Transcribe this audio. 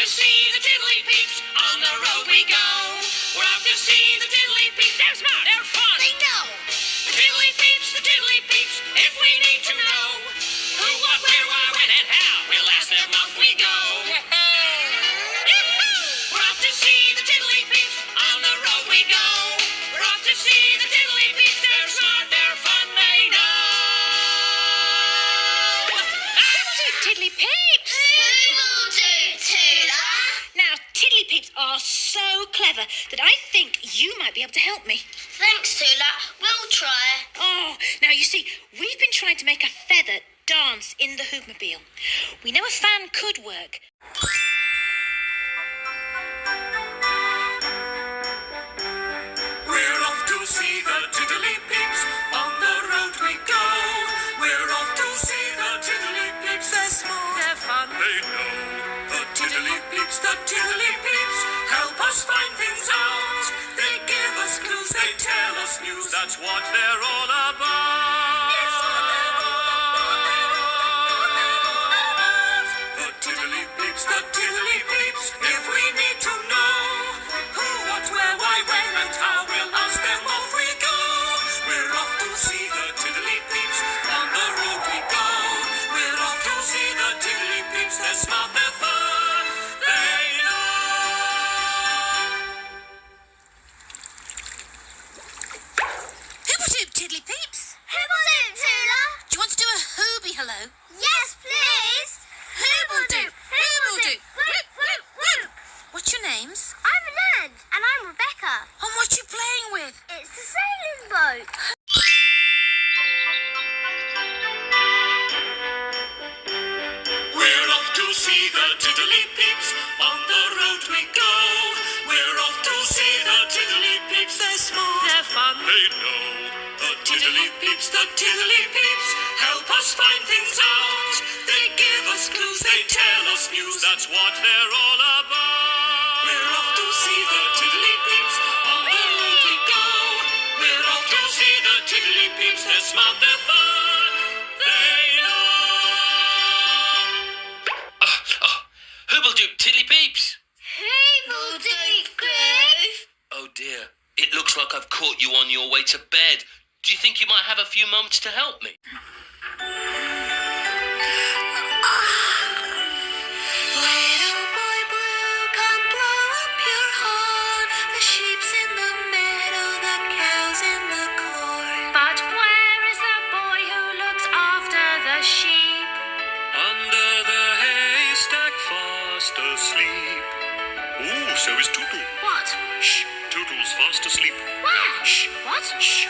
see the tiddly peeps. On the road we go. We're off to see the tiddly peeps. They're smart. They're fun. They know. The tiddly peeps, the tiddly peeps. If we need to know who, what, where, why, when, and how, we'll ask them. Off we go. We're off to see the tiddly peeps. On the road we go. We're off to see the tiddly peeps. They're smart. They're fun. They know. Tiddly peeps. Now, tiddly peeps are so clever that I think you might be able to help me. Thanks, Tula. We'll try. Oh, now you see, we've been trying to make a feather dance in the Hoopmobile. We know a fan could work. We're off to see the tiddly peeps. On the road we go. We're off to see the tiddly peeps. They're smart, they're fun, they know. The tiddly peeps, help us find things out. They give us clues, they tell us news. That's what they're all about. The tiddly peeps, if we need to know who, what, where, why, when, and how, we'll ask them. Off we go. We're off to see the tiddly peeps. On the road we go. We're off to see the tiddly peeps. They're smart, they're fun, they know. Hoobadoop, tiddly peeps. Hoobadoop, Tula. Do you want to do a hooby hello? Yes, please. Hoobadoop, hoobadoop, whoop, whoop, whoop. What's your names? I'm Nan. And I'm Rebecca. And what you playing with? It's the sailing boat. We're off to see the tiddly peeps. On the road we go. We're off to see the tiddly peeps. They're smart, they're fun, they know. The tiddly peeps, help us find things out. They give us clues, they tell us news. That's what they're all about. We're off to see the tiddly peeps. On the road we go. We're off to see the tiddly peeps. They're smart, they're fun, they know. Hoobadoop, tiddly peeps. Hoobadoop, Groove. Oh dear, it looks like I've caught you on your way to bed. Do you think you might have a few moments to help me? Little boy blue, come blow up your horn. The sheep's in the meadow, the cow's in the corn. But where is the boy who looks after the sheep? Under the haystack, fast asleep. Oh, so is Tootle. What? Shh, Tootle's fast asleep. Where? Shh. What? Shh.